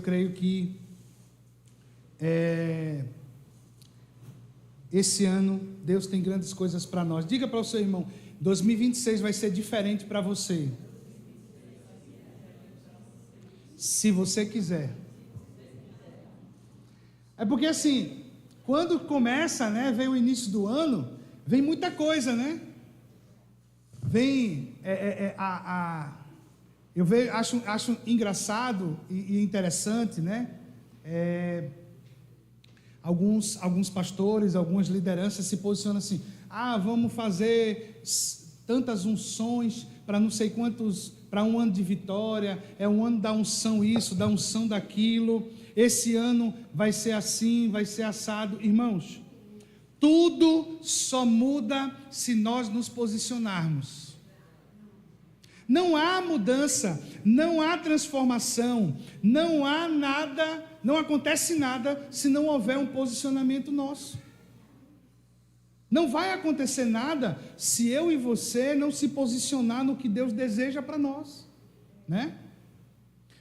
creio que esse ano Deus tem grandes coisas para nós. Diga para o seu irmão: 2026 vai ser diferente para você, se você quiser. É porque assim, quando começa, né, vem o início do ano, vem muita coisa, né? Vem eu acho engraçado e interessante, né? Alguns pastores, algumas lideranças se posicionam assim: vamos fazer tantas unções para não sei quantos, para um ano de vitória, é um ano da unção isso, da unção daquilo, esse ano vai ser assim, vai ser assado. Irmãos, tudo só muda se nós nos posicionarmos. Não há mudança, não há transformação, não há nada, não acontece nada se não houver um posicionamento nosso. Não vai acontecer nada se eu e você não se posicionar no que Deus deseja para nós, né?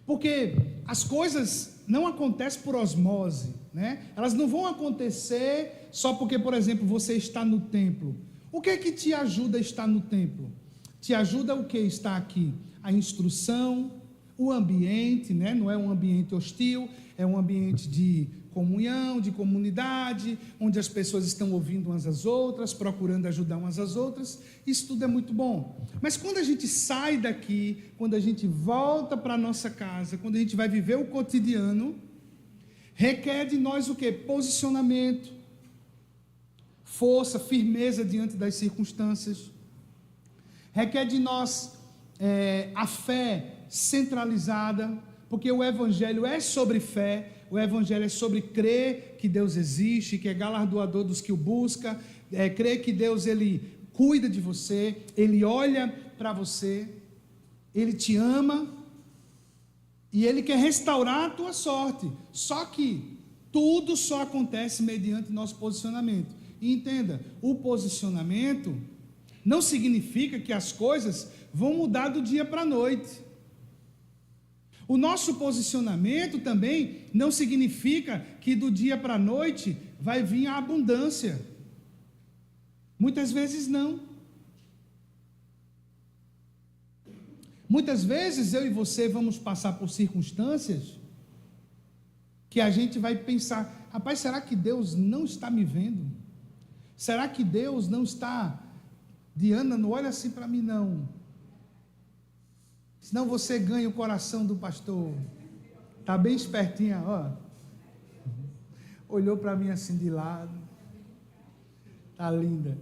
Porque as coisas não acontecem por osmose, né? Elas não vão acontecer só porque, por exemplo, você está no templo. O que é que te ajuda a estar no templo? Te ajuda o que está aqui? A instrução, o ambiente, né? Não é um ambiente hostil, é um ambiente de comunhão, de comunidade, onde as pessoas estão ouvindo umas às outras, procurando ajudar umas às outras. Isso tudo é muito bom. Mas quando a gente sai daqui, quando a gente volta para a nossa casa, quando a gente vai viver o cotidiano, requer de nós o quê? Posicionamento, força, firmeza diante das circunstâncias. Requer de nós a fé centralizada, porque o Evangelho é sobre fé, o Evangelho é sobre crer que Deus existe, que é galardoador dos que o buscam, crer que Deus, Ele cuida de você, Ele olha para você, Ele te ama, e Ele quer restaurar a tua sorte. Só que tudo só acontece mediante nosso posicionamento. E entenda, o posicionamento não significa que as coisas vão mudar do dia para a noite. O nosso posicionamento também não significa que do dia para a noite vai vir a abundância. Muitas vezes não. Muitas vezes eu e você vamos passar por circunstâncias que a gente vai pensar: rapaz, será que Deus não está me vendo? Será que Deus não está... Diana, não olha assim para mim não, senão você ganha o coração do pastor. Está bem espertinha, ó. Olhou para mim assim de lado. Está linda.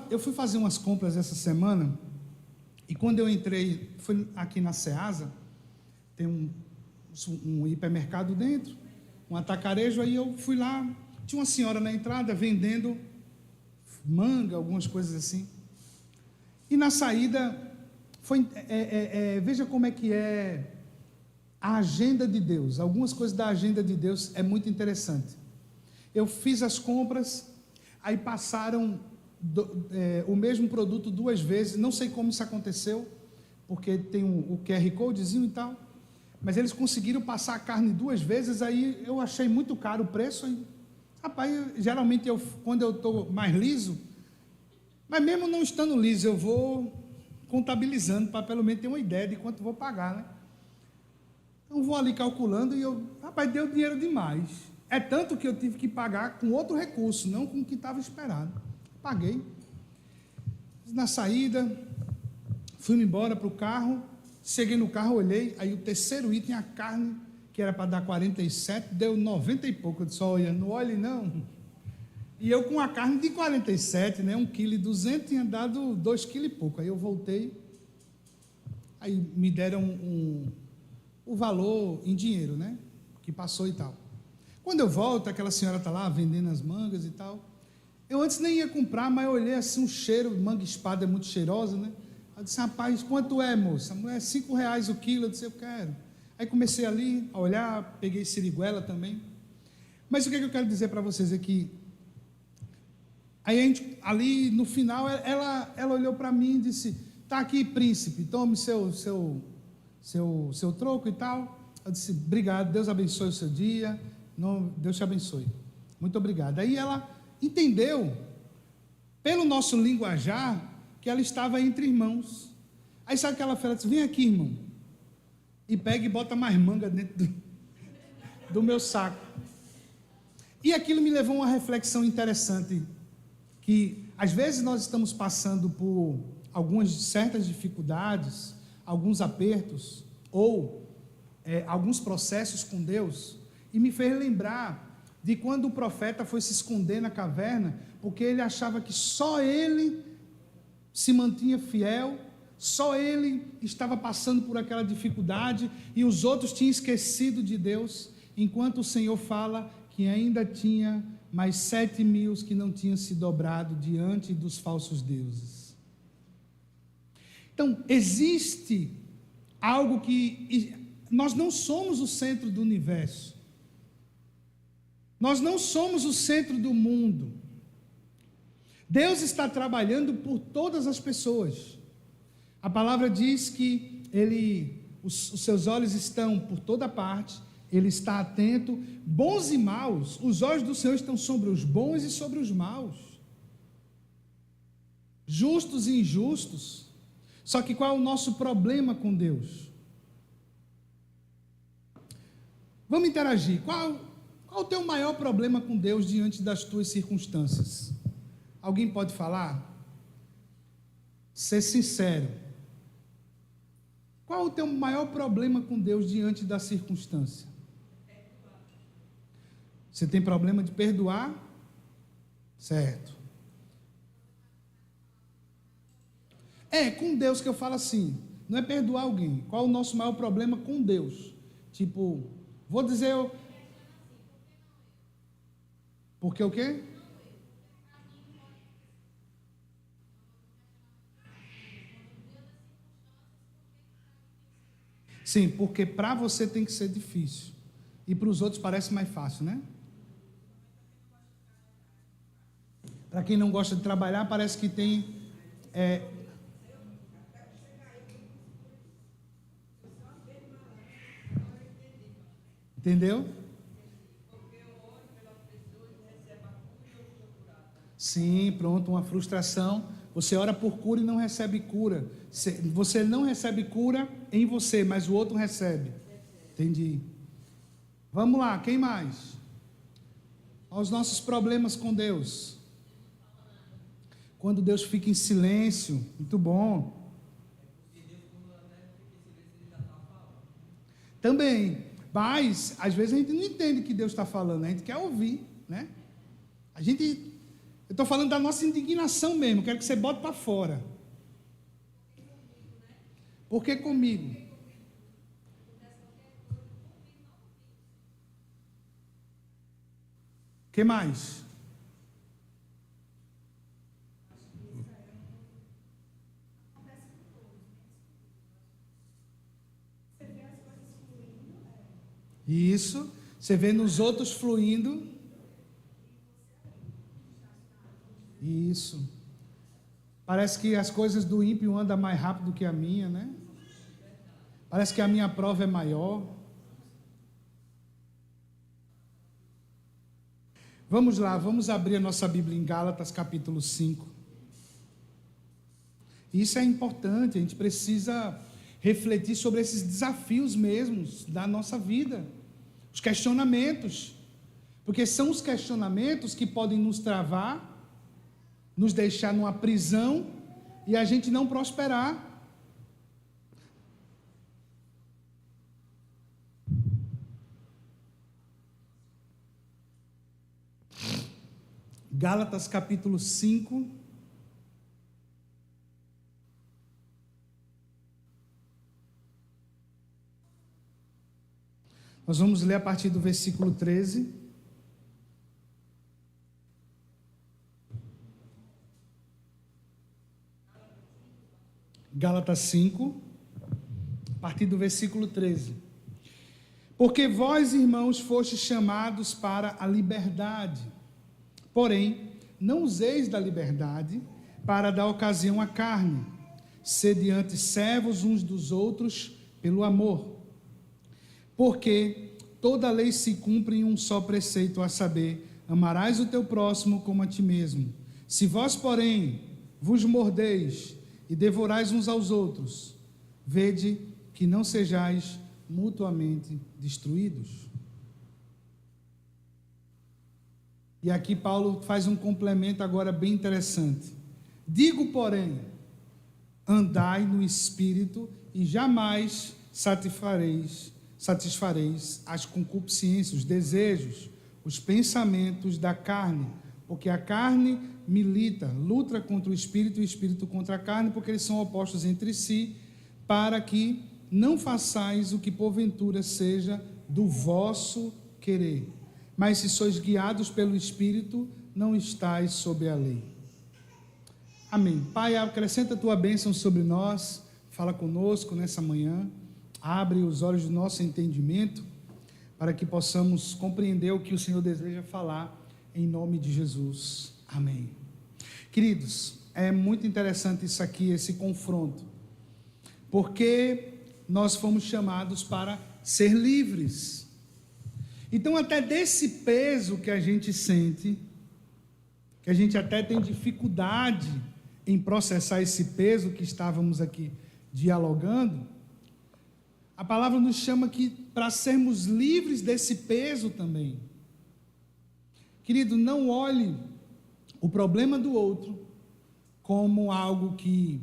Eu fui fazer umas compras essa semana, e quando eu entrei, fui aqui na Ceasa, tem um hipermercado dentro, um atacarejo, aí eu fui lá, tinha uma senhora na entrada vendendo manga, algumas coisas assim, e na saída veja como é que é a agenda de Deus. Algumas coisas da agenda de Deus é muito interessante. Eu fiz as compras, aí passaram o mesmo produto duas vezes, não sei como isso aconteceu, porque tem o QR Codezinho e tal, mas eles conseguiram passar a carne duas vezes. Aí eu achei muito caro o preço, aí, rapaz, geralmente quando eu estou mais liso, mas mesmo não estando liso, eu vou contabilizando para pelo menos ter uma ideia de quanto vou pagar, né? Então vou ali calculando e rapaz, deu dinheiro demais. É tanto que eu tive que pagar com outro recurso, não com o que estava esperado. Paguei. Na saída, fui embora para o carro, cheguei no carro, olhei, aí o terceiro item, a carne, que era para dar 47, deu 90 e pouco. Eu disse: olha, não olhe não. E eu com a carne de 47, né, 1,2 kg, tinha dado 2 kg e pouco. Aí eu voltei, aí me deram o valor em dinheiro, né, que passou e tal. Quando eu volto, aquela senhora está lá vendendo as mangas e tal. Eu antes nem ia comprar, mas eu olhei assim, um cheiro, manga espada é muito cheirosa, né? Eu disse: rapaz, quanto é, moça? A mulher, R$5 o quilo. Eu disse: eu quero. Aí comecei ali a olhar, peguei siriguela também. Mas o que eu quero dizer para vocês é que aí a gente, ali no final, ela olhou para mim e disse: tá aqui, príncipe, tome seu troco e tal. Eu disse, obrigado, Deus abençoe o seu dia. Não, Deus te abençoe. Muito obrigado. Aí ela entendeu, pelo nosso linguajar, que ela estava entre irmãos. Aí sabe o que ela fez? Ela disse, vem aqui, irmão. E pega e bota mais manga dentro do meu saco. E aquilo me levou a uma reflexão interessante, que às vezes nós estamos passando por algumas certas dificuldades, alguns apertos, ou alguns processos com Deus, e me fez lembrar de quando o profeta foi se esconder na caverna, porque ele achava que só ele se mantinha fiel, só ele estava passando por aquela dificuldade, e os outros tinham esquecido de Deus, enquanto o Senhor fala que ainda tinha mais 7.000 que não tinham se dobrado diante dos falsos deuses. Então, existe algo que nós não somos o centro do universo. Nós não somos o centro do mundo. Deus está trabalhando por todas as pessoas. A palavra diz que os seus olhos estão por toda parte, ele está atento, bons e maus, os olhos do Senhor estão sobre os bons e sobre os maus, justos e injustos. Só que qual é o nosso problema com Deus? Vamos interagir. Qual o teu maior problema com Deus diante das tuas circunstâncias? Alguém pode falar? Ser sincero. Qual o teu maior problema com Deus diante da circunstância? Você tem problema de perdoar? Certo. Com Deus que eu falo assim, não é perdoar alguém. Qual o nosso maior problema com Deus? Tipo, vou dizer eu... Porque o quê? Sim, porque para você tem que ser difícil. E para os outros parece mais fácil, né? Para quem não gosta de trabalhar, parece que tem... Entendeu? Sim, pronto, uma frustração. Você ora por cura e não recebe cura. Você não recebe cura em você, mas o outro recebe. Entendi. Vamos lá, quem mais? Os nossos problemas com Deus. Quando Deus fica em silêncio, muito bom. Também, mas às vezes a gente não entende o que Deus está falando, a gente quer ouvir, né? Eu estou falando da nossa indignação mesmo, quero que você bote para fora. Por que comigo? O que mais? Isso, você vê nos outros fluindo. Isso. Parece que as coisas do ímpio andam mais rápido que a minha, né? Parece que a minha prova é maior. Vamos lá, vamos abrir a nossa Bíblia em Gálatas capítulo 5. Isso é importante, a gente precisa refletir sobre esses desafios mesmos da nossa vida. Os questionamentos. Porque são os questionamentos que podem nos travar, nos deixar numa prisão e a gente não prosperar. Gálatas capítulo 5. Nós vamos ler a partir do versículo 13. Gálatas 5, a partir do versículo 13. Porque vós, irmãos, fostes chamados para a liberdade. Porém, não useis da liberdade para dar ocasião à carne. Sede antes servos uns dos outros pelo amor. Porque toda a lei se cumpre em um só preceito, a saber, amarás o teu próximo como a ti mesmo. Se vós, porém, vos mordeis e devorais uns aos outros, vede que não sejais mutuamente destruídos. E aqui Paulo faz um complemento agora bem interessante. Digo, porém, andai no Espírito e jamais satisfareis as concupiscências, os desejos, os pensamentos da carne, porque a carne luta contra o Espírito e o Espírito contra a carne, porque eles são opostos entre si, para que não façais o que porventura seja do vosso querer. Mas se sois guiados pelo Espírito, não estáis sob a lei. Amém. Pai, acrescenta a tua bênção sobre nós, fala conosco nessa manhã, abre os olhos do nosso entendimento, para que possamos compreender o que o Senhor deseja falar, em nome de Jesus. Amém. Queridos, é muito interessante isso aqui, esse confronto, porque nós fomos chamados para ser livres. Então, até desse peso que a gente sente, que a gente até tem dificuldade em processar esse peso que estávamos aqui dialogando, a palavra nos chama que para sermos livres desse peso também. Querido, não olhe o problema do outro como algo que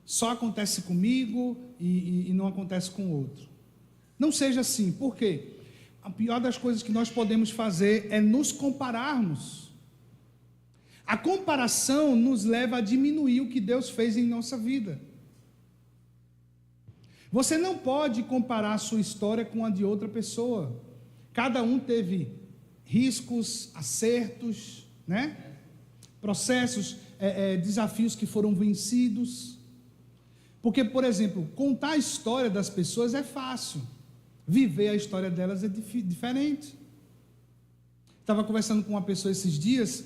só acontece comigo e não acontece com o outro. Não seja assim. Por quê? A pior das coisas que nós podemos fazer é nos compararmos. A comparação nos leva a diminuir o que Deus fez em nossa vida. Você não pode comparar a sua história com a de outra pessoa. Cada um teve riscos, acertos, né? Processos, desafios que foram vencidos. Porque, por exemplo, contar a história das pessoas é fácil. Viver a história delas é diferente. Estava conversando com uma pessoa esses dias,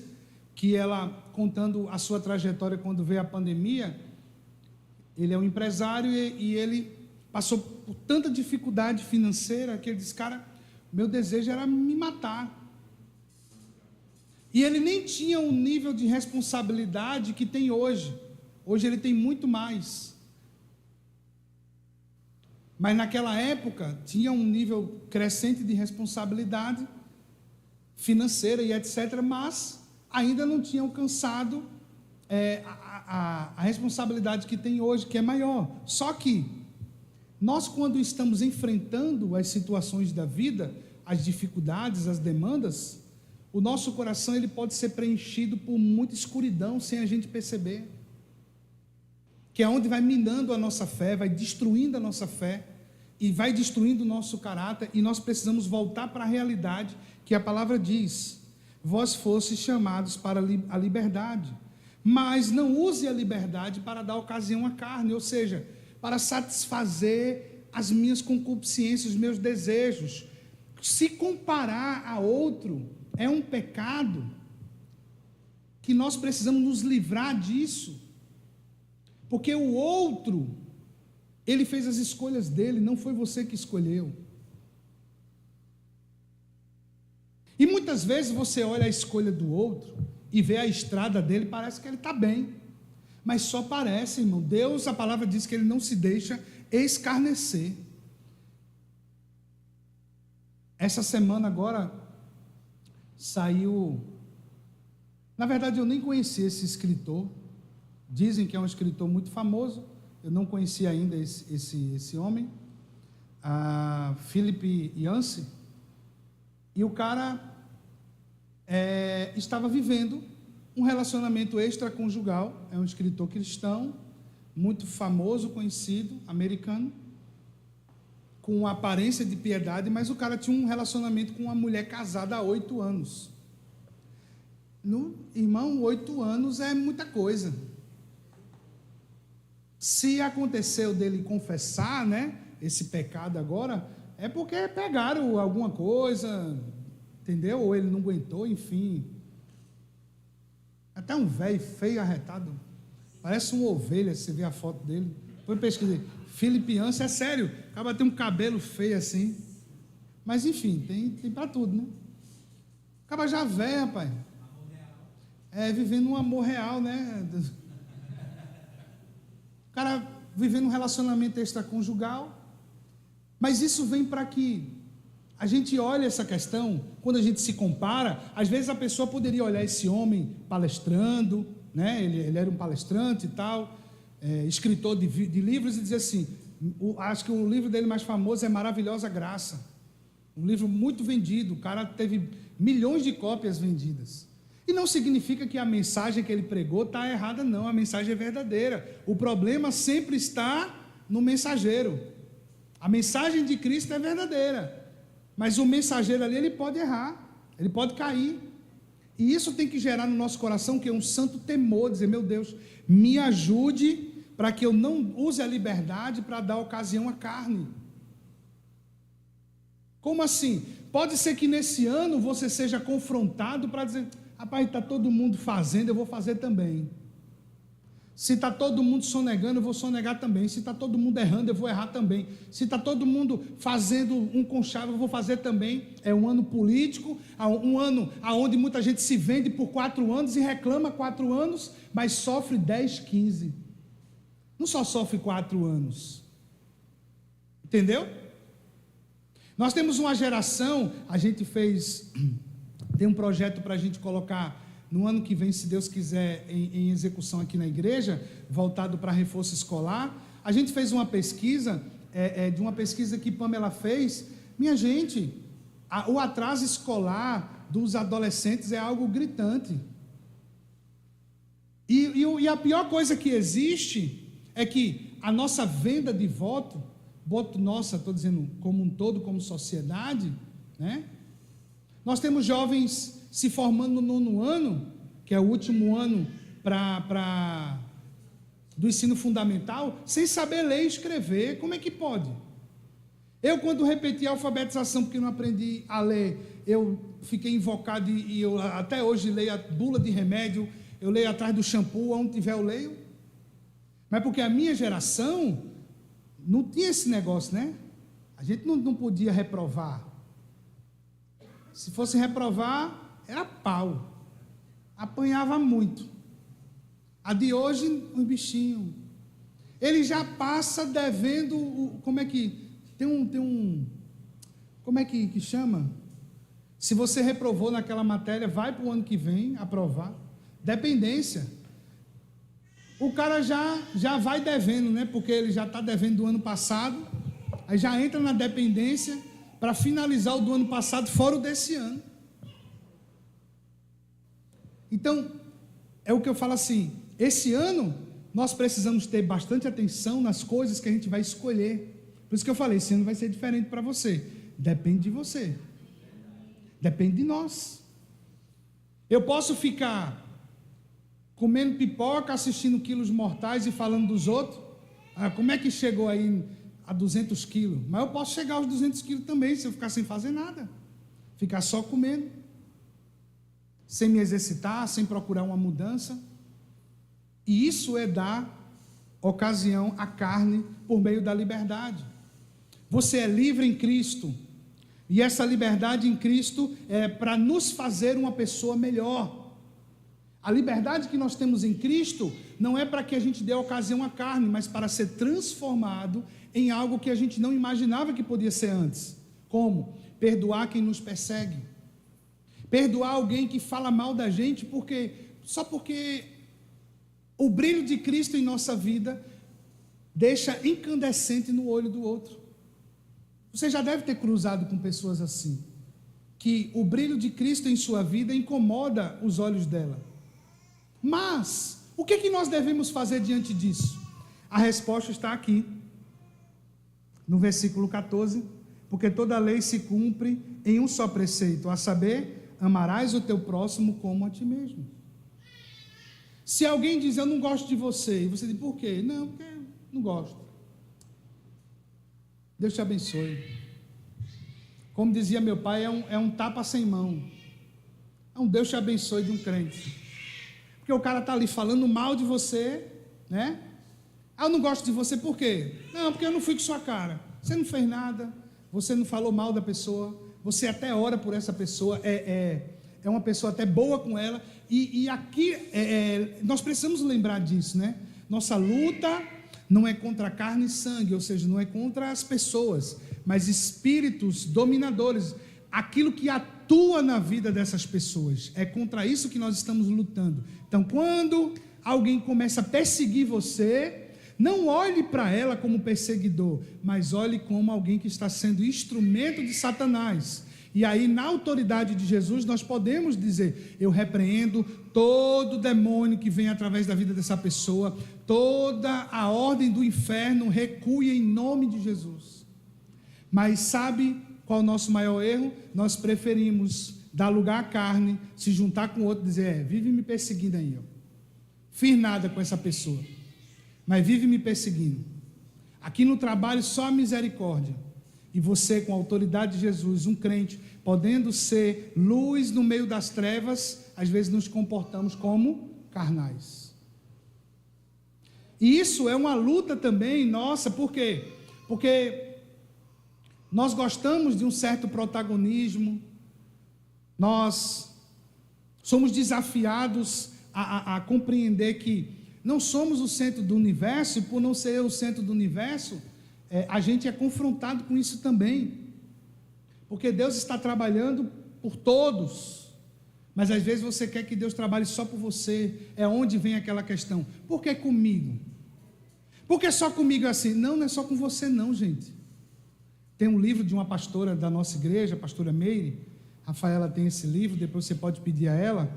que ela, contando a sua trajetória quando veio a pandemia, ele é um empresário e ele passou por tanta dificuldade financeira, que ele disse, cara, meu desejo era me matar. E ele nem tinha o nível de responsabilidade que tem hoje. Hoje ele tem muito mais. Mas naquela época tinha um nível crescente de responsabilidade financeira e etc., mas ainda não tinha alcançado a responsabilidade que tem hoje, que é maior. Só que nós, quando estamos enfrentando as situações da vida, as dificuldades, as demandas, o nosso coração ele pode ser preenchido por muita escuridão sem a gente perceber. Que é onde vai minando a nossa fé, vai destruindo a nossa fé e vai destruindo o nosso caráter, e nós precisamos voltar para a realidade que a palavra diz: vós fostes chamados para a liberdade, mas não use a liberdade para dar ocasião à carne, ou seja, para satisfazer as minhas concupiscências, os meus desejos. Se comparar a outro é um pecado que nós precisamos nos livrar disso. Porque o outro, ele fez as escolhas dele, não foi você que escolheu. E muitas vezes você olha a escolha do outro e vê a estrada dele, parece que ele está bem. Mas só parece, irmão. Deus, a palavra diz que ele não se deixa escarnecer. Essa semana agora saiu... Na verdade, eu nem conheci esse escritor. Dizem que é um escritor muito famoso. Eu não conhecia ainda esse homem, Philip Yancey. E o cara estava vivendo um relacionamento extraconjugal. É um escritor cristão, muito famoso, conhecido, americano, com aparência de piedade, mas o cara tinha um relacionamento com uma mulher casada há 8 anos. Irmão, 8 anos é muita coisa. Se aconteceu dele confessar, né, esse pecado agora, é porque pegaram alguma coisa, entendeu? Ou ele não aguentou, enfim. Até um velho feio, arretado, parece uma ovelha, você vê a foto dele. Depois pesquisei, Philip Yancey, é sério, acaba tem um cabelo feio assim, Mas enfim, tem para tudo, né? Acaba já velho, rapaz. Vivendo um amor real, né? O cara vivendo um relacionamento extraconjugal. Mas isso vem para que a gente olhe essa questão, quando a gente se compara, às vezes a pessoa poderia olhar esse homem palestrando, né? Ele era um palestrante e tal, escritor de livros, e dizer assim, acho que o livro dele mais famoso é Maravilhosa Graça, um livro muito vendido, o cara teve milhões de cópias vendidas. E não significa que a mensagem que ele pregou está errada, não, a mensagem é verdadeira. O problema sempre está no mensageiro. A mensagem de Cristo é verdadeira, mas o mensageiro ali, ele pode errar, ele pode cair, e isso tem que gerar no nosso coração que é um santo temor, dizer, meu Deus, me ajude para que eu não use a liberdade para dar ocasião à carne. Como assim? Pode ser que nesse ano você seja confrontado para dizer, rapaz, está todo mundo fazendo, eu vou fazer também. Se está todo mundo sonegando, eu vou sonegar também. Se está todo mundo errando, eu vou errar também. Se está todo mundo fazendo um conchavo, eu vou fazer também. É um ano político, um ano onde muita gente se vende por 4 anos e reclama 4 anos, mas sofre 10, 15. Não só sofre 4 anos. Entendeu? Nós temos uma geração, a gente tem um projeto para a gente colocar no ano que vem, se Deus quiser, em execução aqui na igreja, voltado para reforço escolar. A gente fez uma pesquisa, de uma pesquisa que Pamela fez. Minha gente, o atraso escolar dos adolescentes é algo gritante. E a pior coisa que existe é que a nossa venda de voto nossa, estou dizendo como um todo, como sociedade, né? Nós temos jovens se formando no 9º ano, que é o último ano do ensino fundamental, sem saber ler e escrever. Como é que pode? Eu, quando repeti a alfabetização, porque não aprendi a ler, eu fiquei invocado e eu até hoje leio a bula de remédio, eu leio atrás do shampoo, onde tiver eu leio. Mas porque a minha geração não tinha esse negócio, né? A gente não podia reprovar. Se fosse reprovar, era pau, apanhava muito. A de hoje, um bichinho, ele já passa devendo, como é que, como é que chama? Se você reprovou naquela matéria, vai para o ano que vem aprovar, dependência. O cara já vai devendo, né? Porque ele já está devendo do ano passado, aí já entra na dependência para finalizar o do ano passado, fora o desse ano. Então, é o que eu falo assim, esse ano nós precisamos ter bastante atenção nas coisas que a gente vai escolher. Por isso que eu falei, esse ano vai ser diferente para você. Depende de você. Depende de nós. Eu posso ficar comendo pipoca, assistindo Quilos Mortais e falando dos outros. Como é que chegou aí a 200 quilos? Mas eu posso chegar aos 200 quilos também, se eu ficar sem fazer nada. Ficar só comendo. Sem me exercitar, sem procurar uma mudança. E isso é dar ocasião à carne por meio da liberdade. Você é livre em Cristo, e essa liberdade em Cristo é para nos fazer uma pessoa melhor. A liberdade que nós temos em Cristo não é para que a gente dê ocasião à carne, mas para ser transformado em algo que a gente não imaginava que podia ser antes. Como? Perdoar quem nos persegue. Perdoar alguém que fala mal da gente só porque o brilho de Cristo em nossa vida deixa incandescente no olho do outro. Você já deve ter cruzado com pessoas assim, que o brilho de Cristo em sua vida incomoda os olhos dela. Mas, o que nós devemos fazer diante disso? A resposta está aqui, no versículo 14, porque toda lei se cumpre em um só preceito, a saber, amarás o teu próximo como a ti mesmo. Se alguém diz, eu não gosto de você, e você diz, por quê? Não, porque não gosto. Deus te abençoe. Como dizia meu pai, é um tapa sem mão. É um Deus te abençoe de um crente. Porque o cara está ali falando mal de você, né? Eu não gosto de você, por quê? Não, porque eu não fui com sua cara. Você não fez nada. você não falou mal da pessoa, você até ora por essa pessoa, é uma pessoa até boa com ela, e aqui nós precisamos lembrar disso, né? Nossa luta não é contra carne e sangue, ou seja, não é contra as pessoas, mas espíritos dominadores, aquilo que atua na vida dessas pessoas, é contra isso que nós estamos lutando. Então, quando alguém começa a perseguir você, não olhe para ela como perseguidor, mas olhe como alguém que está sendo instrumento de Satanás. E aí, na autoridade de Jesus, nós podemos dizer: eu repreendo todo demônio que vem através da vida dessa pessoa, toda a ordem do inferno recue em nome de Jesus. Mas sabe qual é o nosso maior erro? Nós preferimos dar lugar à carne, se juntar com o outro e dizer: vive me perseguindo aí, fiz nada com essa pessoa, mas vive me perseguindo. Aqui no trabalho só a misericórdia. E você, com a autoridade de Jesus, um crente, podendo ser luz no meio das trevas, às vezes nos comportamos como carnais. E isso é uma luta também nossa, por quê? Porque nós gostamos de um certo protagonismo, nós somos desafiados a compreender que não somos o centro do universo, e por não ser o centro do universo, a gente é confrontado com isso também, porque Deus está trabalhando por todos, mas às vezes você quer que Deus trabalhe só por você. É onde vem aquela questão: por que comigo? Por que só comigo é assim? Não é só com você não, gente. Tem um livro de uma pastora da nossa igreja, a pastora Meire, Rafaela tem esse livro, depois você pode pedir a ela,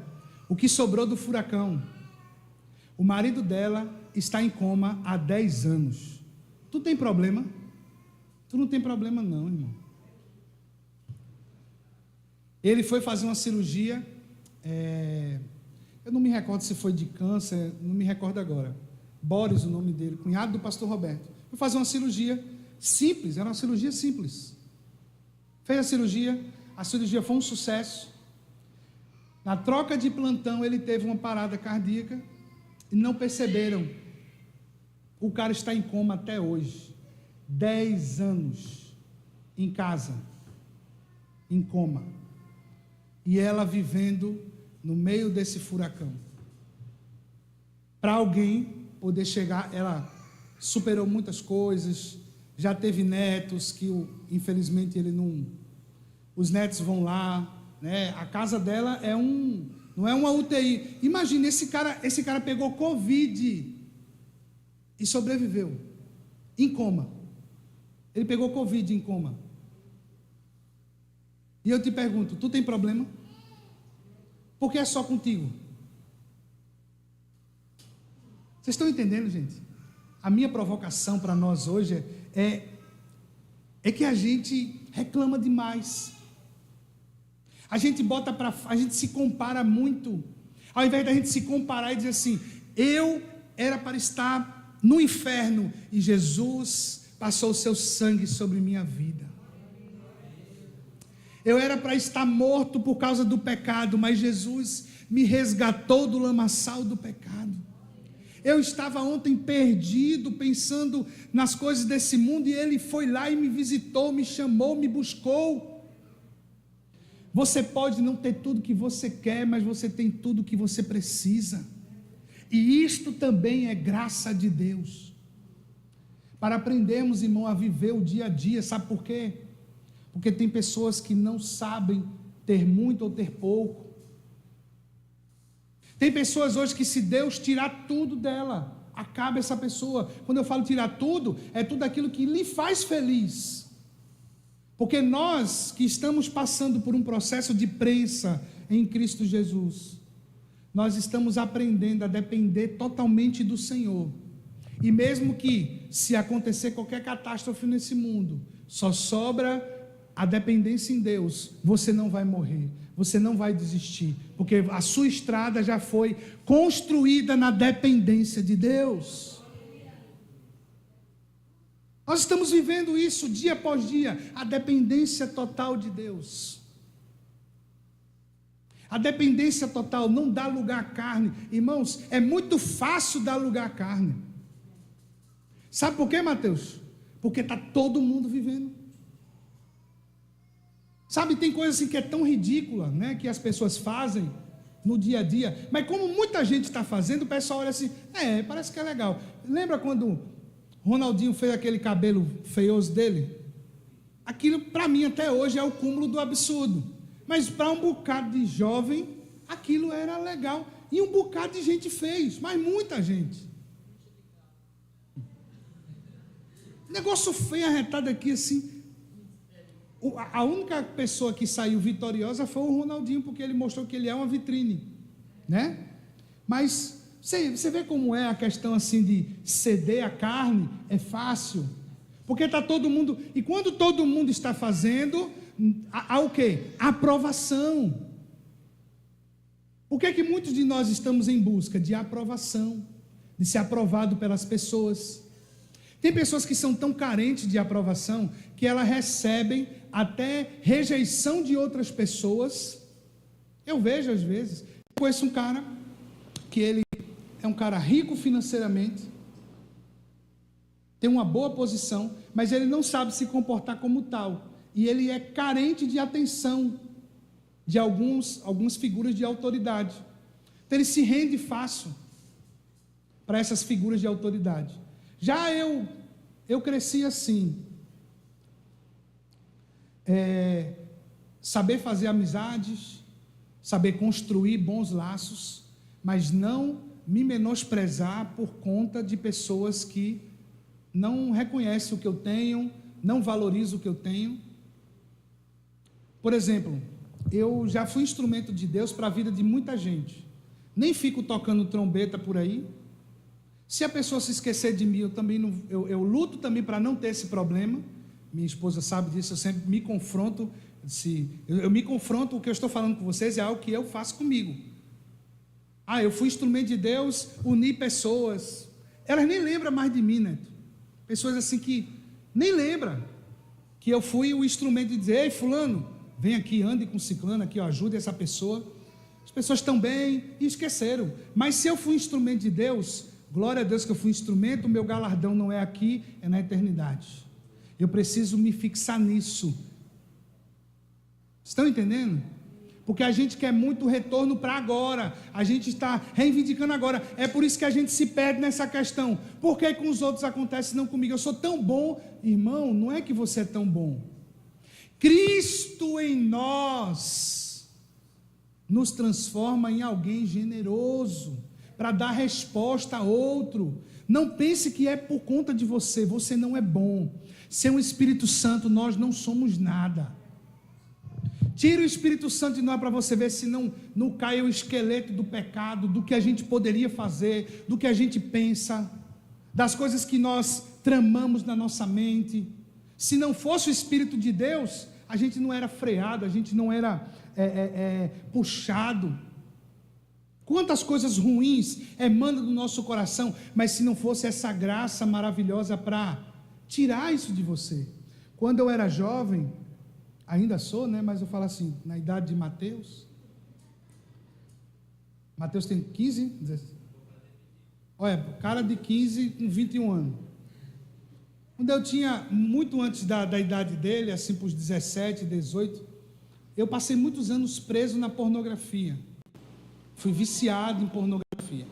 O que sobrou do furacão. O marido dela está em coma há 10 anos. Tu tem problema? Tu não tem problema não, irmão. Ele foi fazer uma cirurgia, eu não me recordo se foi de câncer, não me recordo agora. Boris, o nome dele, cunhado do pastor Roberto. Foi fazer uma cirurgia simples, era uma cirurgia simples. Fez a cirurgia foi um sucesso. Na troca de plantão, ele teve uma parada cardíaca e não perceberam. O cara está em coma até hoje. 10 anos em casa, em coma. E ela vivendo no meio desse furacão. Para alguém poder chegar, ela superou muitas coisas, já teve netos que infelizmente ele não, os netos vão lá, né? A casa dela não é uma UTI. Imagine, esse cara pegou Covid e sobreviveu em coma. Ele pegou Covid em coma. E eu te pergunto: tu tem problema? Por que é só contigo? Vocês estão entendendo, gente? A minha provocação para nós hoje é que a gente reclama demais. A gente a gente se compara muito. Ao invés da gente se comparar e dizer assim: eu era para estar no inferno e Jesus passou o seu sangue sobre minha vida. Eu era para estar morto por causa do pecado, mas Jesus me resgatou do lamaçal do pecado. Eu estava ontem perdido, pensando nas coisas desse mundo, e Ele foi lá e me visitou, me chamou, me buscou. Você pode não ter tudo que você quer, mas você tem tudo que você precisa. E isto também é graça de Deus. Para aprendermos, irmão, a viver o dia a dia. Sabe por quê? Porque tem pessoas que não sabem ter muito ou ter pouco. Tem pessoas hoje que, se Deus tirar tudo dela, acaba essa pessoa. Quando eu falo tirar tudo, é tudo aquilo que lhe faz feliz. Porque nós que estamos passando por um processo de prensa em Cristo Jesus, nós estamos aprendendo a depender totalmente do Senhor. E mesmo que, se acontecer qualquer catástrofe nesse mundo, só sobra a dependência em Deus, você não vai morrer, você não vai desistir, porque a sua estrada já foi construída na dependência de Deus. Nós estamos vivendo isso dia após dia, a dependência total de Deus. A dependência total, não dá lugar à carne. Irmãos, é muito fácil dar lugar à carne. Sabe por quê, Mateus? Porque está todo mundo vivendo. Sabe, tem coisa assim que é tão ridícula, né, que as pessoas fazem no dia a dia, mas como muita gente está fazendo, o pessoal olha assim, parece que é legal. Lembra quando Ronaldinho fez aquele cabelo feioso dele? Aquilo para mim até hoje é o cúmulo do absurdo, mas para um bocado de jovem, aquilo era legal, e um bocado de gente fez, mas muita gente. Negócio feio, arretado aqui assim. A única pessoa que saiu vitoriosa foi o Ronaldinho, porque ele mostrou que ele é uma vitrine, né? Mas você vê como é a questão assim de ceder a carne, é fácil, porque está todo mundo, e quando todo mundo está fazendo, há o quê? Aprovação. Por que é que muitos de nós estamos em busca de aprovação, de ser aprovado pelas pessoas? Tem pessoas que são tão carentes de aprovação que elas recebem até rejeição de outras pessoas. Eu vejo às vezes, conheço um cara que ele é um cara rico financeiramente, tem uma boa posição, mas ele não sabe se comportar como tal, e ele é carente de atenção de algumas figuras de autoridade. Então ele se rende fácil para essas figuras de autoridade. Já eu cresci assim, saber fazer amizades, saber construir bons laços, mas não me menosprezar por conta de pessoas que não reconhecem o que eu tenho, não valorizam o que eu tenho. Por exemplo, eu já fui instrumento de Deus para a vida de muita gente, nem fico tocando trombeta por aí. Se a pessoa se esquecer de mim, eu também não, eu luto também para não ter esse problema. Minha esposa sabe disso, eu sempre me confronto. Eu me confronto, o que eu estou falando com vocês é algo que eu faço comigo. Eu fui instrumento de Deus, uni pessoas. Elas nem lembram mais de mim, Neto. Pessoas assim que nem lembram que eu fui o instrumento de dizer, ei fulano, vem aqui, ande com ciclano aqui, ajude essa pessoa. As pessoas estão bem e esqueceram. Mas se eu fui instrumento de Deus, glória a Deus que eu fui instrumento, o meu galardão não é aqui, é na eternidade. Eu preciso me fixar nisso. Estão entendendo? Porque a gente quer muito retorno para agora, a gente está reivindicando agora, é por isso que a gente se perde nessa questão. Por que com os outros acontece, não comigo? Eu sou tão bom, irmão, não é que você é tão bom. Cristo em nós nos transforma em alguém generoso, para dar resposta a outro. Não pense que é por conta de você, você não é bom. Sem o Espírito Santo nós não somos nada. Tira o Espírito Santo de nós para você ver se não cai o esqueleto do pecado, do que a gente poderia fazer, do que a gente pensa, das coisas que nós tramamos na nossa mente. Se não fosse o Espírito de Deus, a gente não era freado, a gente não era puxado. Quantas coisas ruins emanam do nosso coração, mas se não fosse essa graça maravilhosa para tirar isso de você. Quando eu era jovem, ainda sou, né? Mas eu falo assim, na idade de Mateus. Mateus tem 15, 16. Olha, cara de 15 com 21 anos. Quando eu tinha, muito antes da idade dele, assim por 17, 18, eu passei muitos anos preso na pornografia. Fui viciado em pornografia.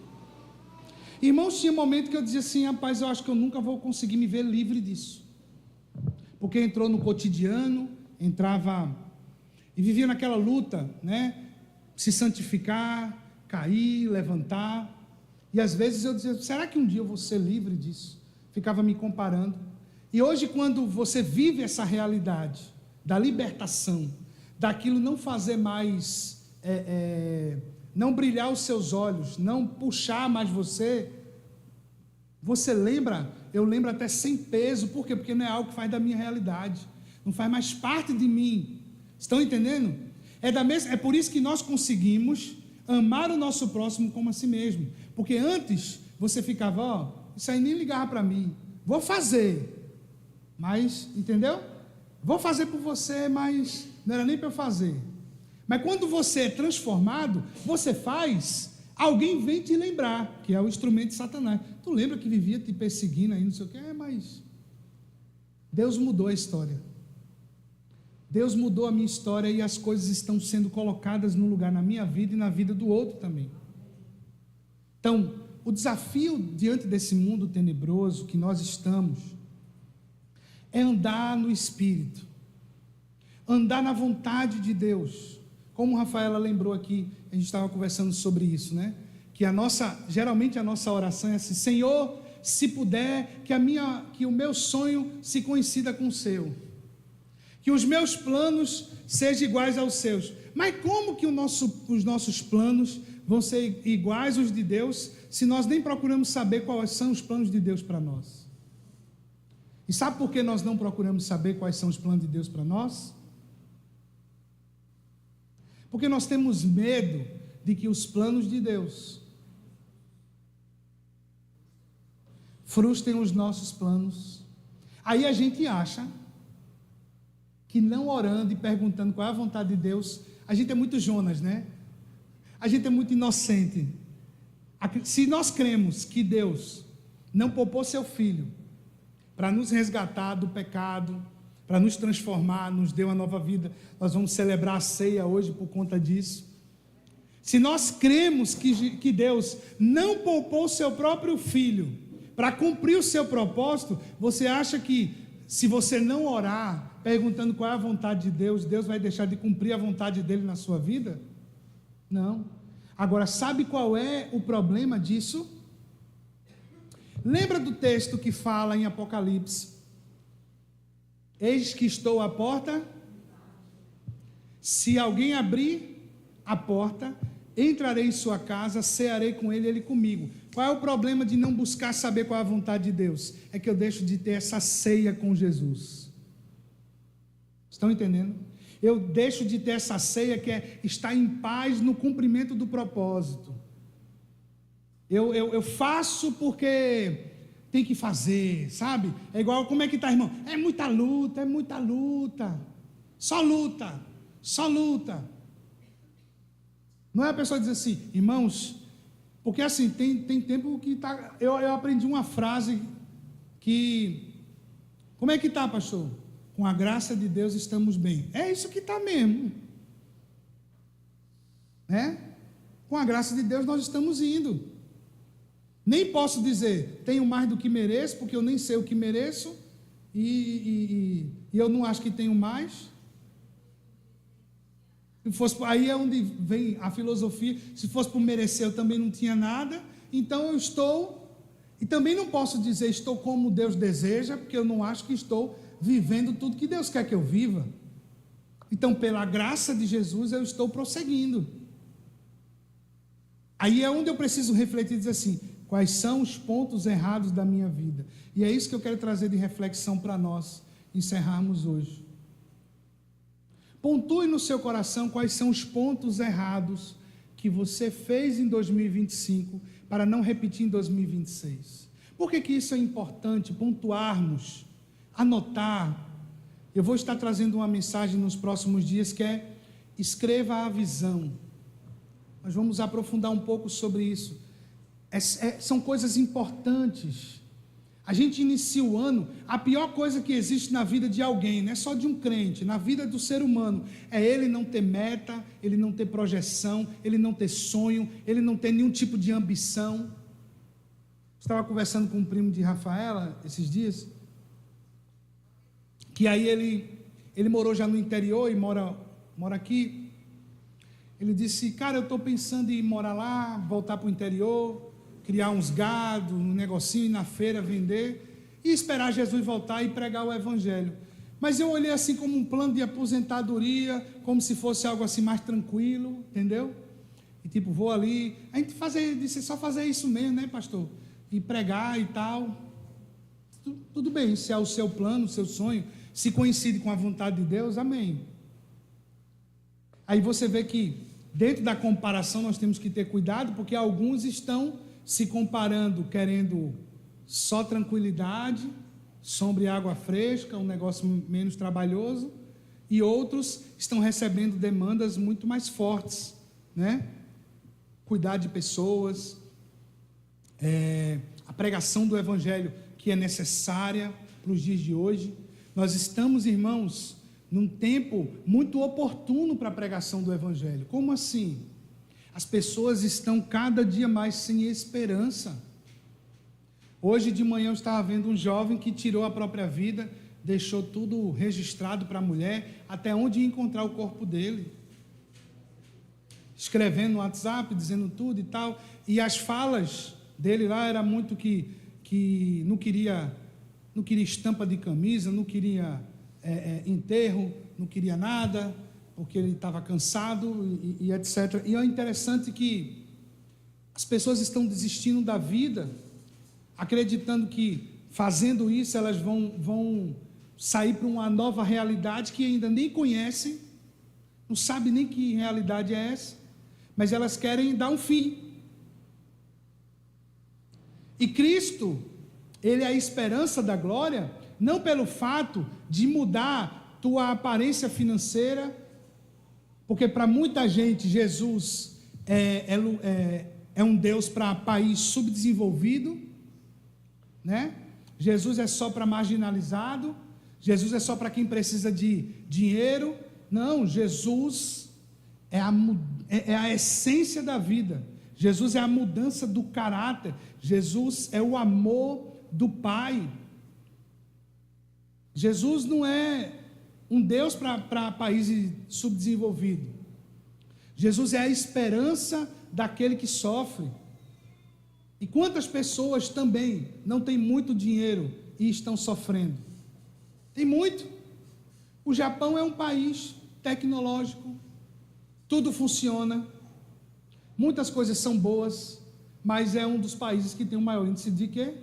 Irmãos, tinha um momento que eu dizia assim, rapaz, eu acho que eu nunca vou conseguir me ver livre disso. Porque entrou no cotidiano, entrava e vivia naquela luta, né? Se santificar, cair, levantar. E às vezes eu dizia, será que um dia eu vou ser livre disso? Ficava me comparando. E hoje, quando você vive essa realidade da libertação, daquilo não fazer mais, não brilhar os seus olhos, não puxar mais você lembra, eu lembro até sem peso. Por quê? Porque não é algo que faz da minha realidade, não faz mais parte de mim. Estão entendendo? É por isso que nós conseguimos amar o nosso próximo como a si mesmo, porque antes você ficava, isso aí nem ligava para mim, vou fazer, mas, entendeu? Vou fazer por você, mas não era nem para eu fazer. Mas quando você é transformado, você faz, alguém vem te lembrar, que é o instrumento de Satanás. Tu lembra que vivia te perseguindo aí, não sei o que, mas Deus mudou a história. Deus mudou a minha história e as coisas estão sendo colocadas no lugar na minha vida e na vida do outro também. Então, o desafio diante desse mundo tenebroso que nós estamos é andar no Espírito, andar na vontade de Deus. Como a Rafaela lembrou aqui, a gente estava conversando sobre isso, né? Que geralmente a nossa oração é assim: Senhor, se puder, que o meu sonho se coincida com o seu, que os meus planos sejam iguais aos seus. Mas como que os nossos planos vão ser iguais aos de Deus, se nós nem procuramos saber quais são os planos de Deus para nós? E sabe por que nós não procuramos saber quais são os planos de Deus para nós? Porque nós temos medo de que os planos de Deus frustrem os nossos planos. Aí a gente acha que não orando e perguntando qual é a vontade de Deus, a gente é muito Jonas, né? A gente é muito inocente. Se nós cremos que Deus não poupou seu Filho para nos resgatar do pecado, para nos transformar, nos deu uma nova vida, nós vamos celebrar a ceia hoje por conta disso. Se nós cremos que Deus não poupou seu próprio Filho para cumprir o seu propósito, você acha que se você não orar, perguntando qual é a vontade de Deus, Deus vai deixar de cumprir a vontade dele na sua vida? Não. Agora, sabe qual é o problema disso? Lembra do texto que fala em Apocalipse: eis que estou à porta, se alguém abrir a porta, entrarei em sua casa, cearei com ele, ele comigo. Qual é o problema de não buscar saber qual é a vontade de Deus? É que eu deixo de ter essa ceia com Jesus. Estão entendendo? Eu deixo de ter essa ceia que é estar em paz no cumprimento do propósito. Eu faço porque tem que fazer, sabe? É igual, como é que está, irmão? É muita luta. Só luta. Não é a pessoa dizer assim, irmãos, porque assim, tem tempo que está... Eu aprendi uma frase que... Como é que está, pastor? Com a graça de Deus estamos bem. É isso que está mesmo. Né? Com a graça de Deus nós estamos indo. Nem posso dizer, tenho mais do que mereço, porque eu nem sei o que mereço, e eu não acho que tenho mais. Aí é onde vem a filosofia: se fosse por merecer, eu também não tinha nada, então eu estou, e também não posso dizer estou como Deus deseja, porque eu não acho que estou vivendo tudo que Deus quer que eu viva. Então, pela graça de Jesus, eu estou prosseguindo. Aí é onde eu preciso refletir e dizer assim: quais são os pontos errados da minha vida? E é isso que eu quero trazer de reflexão para nós encerrarmos hoje. Pontue no seu coração quais são os pontos errados que você fez em 2025 para não repetir em 2026. Por que isso é importante? Pontuarmos, anotar. Eu vou estar trazendo uma mensagem nos próximos dias que é: escreva a visão. Nós vamos aprofundar um pouco sobre isso. São coisas importantes. A gente inicia o ano, a pior coisa que existe na vida de alguém, não é só de um crente, na vida do ser humano, é ele não ter meta, ele não ter projeção, ele não ter sonho, ele não ter nenhum tipo de ambição. Estava conversando com um primo de Rafaela esses dias, que aí ele morou já no interior e mora aqui. Ele disse: cara, eu estou pensando em morar lá, voltar para o interior, criar uns gado, um negocinho, ir na feira vender e esperar Jesus voltar e pregar o evangelho. Mas eu olhei assim como um plano de aposentadoria, como se fosse algo assim mais tranquilo, entendeu? E tipo, vou ali, a gente disse só fazer isso mesmo, né, pastor? E pregar e tal. Tudo bem, se é o seu plano, o seu sonho, se coincide com a vontade de Deus, amém. Aí você vê que dentro da comparação nós temos que ter cuidado, porque alguns estão se comparando, querendo só tranquilidade, sombra e água fresca, um negócio menos trabalhoso, e outros estão recebendo demandas muito mais fortes, né? Cuidar de pessoas, a pregação do evangelho que é necessária para os dias de hoje. Nós estamos, irmãos, num tempo muito oportuno para a pregação do Evangelho. Como assim? As pessoas estão cada dia mais sem esperança. Hoje de manhã eu estava vendo um jovem que tirou a própria vida, deixou tudo registrado para a mulher, até onde ia encontrar o corpo dele. Escrevendo no WhatsApp, dizendo tudo e tal. E as falas dele lá era muito que não queria estampa de camisa, não queria enterro, não queria nada, porque ele estava cansado e etc. E é interessante que as pessoas estão desistindo da vida, acreditando que fazendo isso elas vão sair para uma nova realidade que ainda nem conhecem, não sabem nem que realidade é essa, mas elas querem dar um fim. E Cristo, Ele é a esperança da glória, não pelo fato de mudar tua aparência financeira, porque para muita gente Jesus é um Deus para país subdesenvolvido, né? Jesus é só para marginalizado, Jesus é só para quem precisa de dinheiro. Não, Jesus é a essência da vida. Jesus é a mudança do caráter. Jesus é o amor do Pai. Jesus não é um Deus para países subdesenvolvidos. Jesus é a esperança daquele que sofre. E quantas pessoas também não têm muito dinheiro e estão sofrendo? Tem muito. O Japão é um país tecnológico, tudo funciona, muitas coisas são boas, mas é um dos países que tem o maior índice de quê?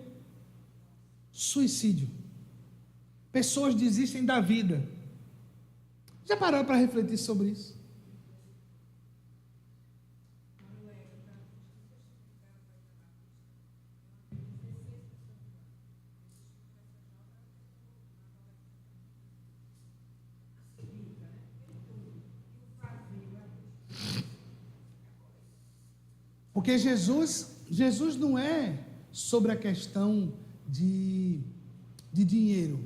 Suicídio. Pessoas desistem da vida. Já pararam para refletir sobre isso? Porque Jesus não é sobre a questão de dinheiro.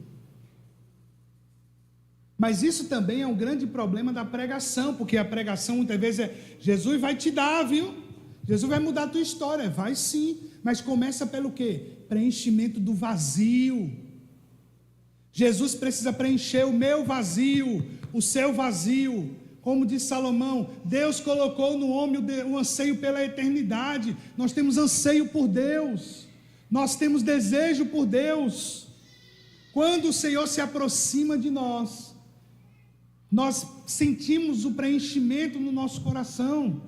Mas isso também é um grande problema da pregação, porque a pregação muitas vezes Jesus vai te dar, viu? Jesus vai mudar a tua história, vai sim, mas começa pelo quê? Preenchimento do vazio. Jesus precisa preencher o meu vazio, o seu vazio. Como diz Salomão, Deus colocou no homem o anseio pela eternidade. Nós temos anseio por Deus, nós temos desejo por Deus. Quando o Senhor se aproxima de nós sentimos o preenchimento no nosso coração.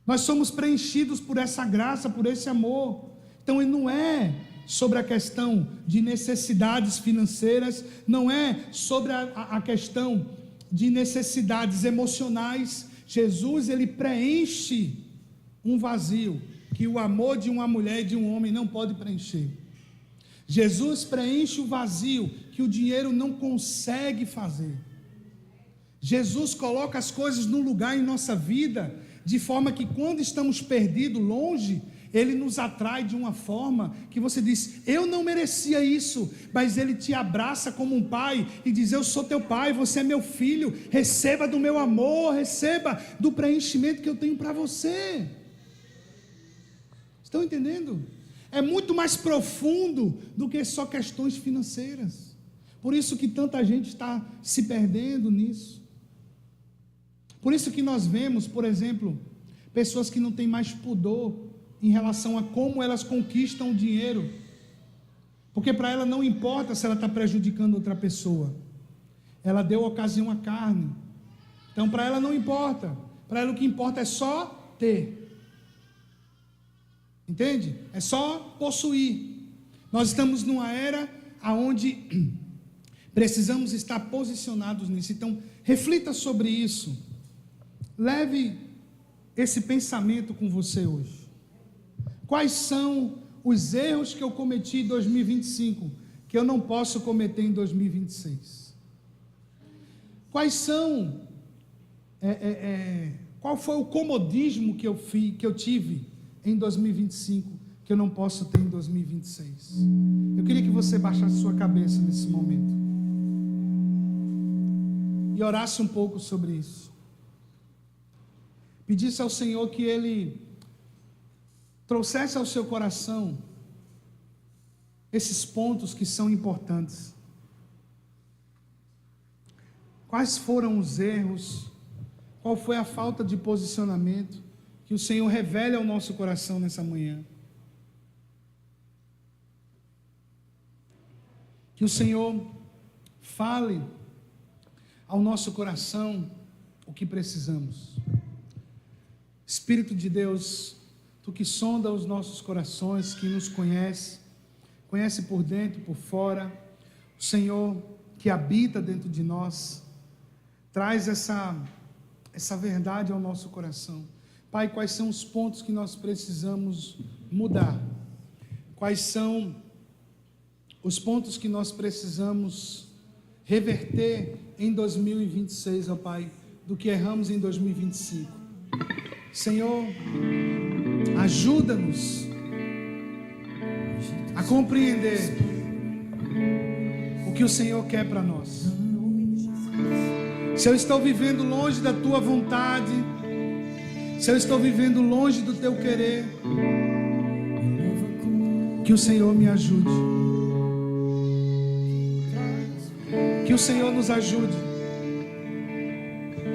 Nós somos preenchidos por essa graça, por esse amor. Então ele não é sobre a questão de necessidades financeiras, não é sobre a questão de necessidades emocionais. Jesus, ele preenche um vazio que o amor de uma mulher e de um homem não pode preencher. Jesus preenche o vazio que o dinheiro não consegue fazer. Jesus coloca as coisas no lugar em nossa vida, de forma que quando estamos perdidos, longe, Ele nos atrai de uma forma que você diz, eu não merecia isso, mas Ele te abraça como um pai e diz, eu sou teu pai, você é meu filho, receba do meu amor, receba do preenchimento que eu tenho para você. Estão entendendo? É muito mais profundo do que só questões financeiras. Por isso que tanta gente está se perdendo nisso. Por isso que nós vemos, por exemplo, pessoas que não têm mais pudor em relação a como elas conquistam o dinheiro, porque para ela não importa se ela está prejudicando outra pessoa, ela deu ocasião à carne, então para ela não importa, para ela o que importa é só ter, entende? É só possuir. Nós estamos numa era onde precisamos estar posicionados nisso, então reflita sobre isso, leve esse pensamento com você hoje. Quais são os erros que eu cometi em 2025 que eu não posso cometer em 2026? Quais são qual foi o comodismo que eu tive em 2025 que eu não posso ter em 2026? Eu queria que você baixasse sua cabeça nesse momento. e orasse um pouco sobre isso. Pedisse ao Senhor que Ele trouxesse ao seu coração esses pontos que são importantes. Quais foram os erros? Qual foi a falta de posicionamento? Que o Senhor revele ao nosso coração nessa manhã. Que o Senhor fale ao nosso coração o que precisamos. Espírito de Deus, Tu que sonda os nossos corações, que nos conhece por dentro, por fora, o Senhor que habita dentro de nós, traz essa verdade ao nosso coração. Pai, quais são os pontos que nós precisamos mudar? Quais são os pontos que nós precisamos reverter em 2026, ó Pai, do que erramos em 2025? Senhor, ajuda-nos a compreender o que o Senhor quer para nós. Se eu estou vivendo longe da Tua vontade, se eu estou vivendo longe do Teu querer, que o Senhor me ajude. Que o Senhor nos ajude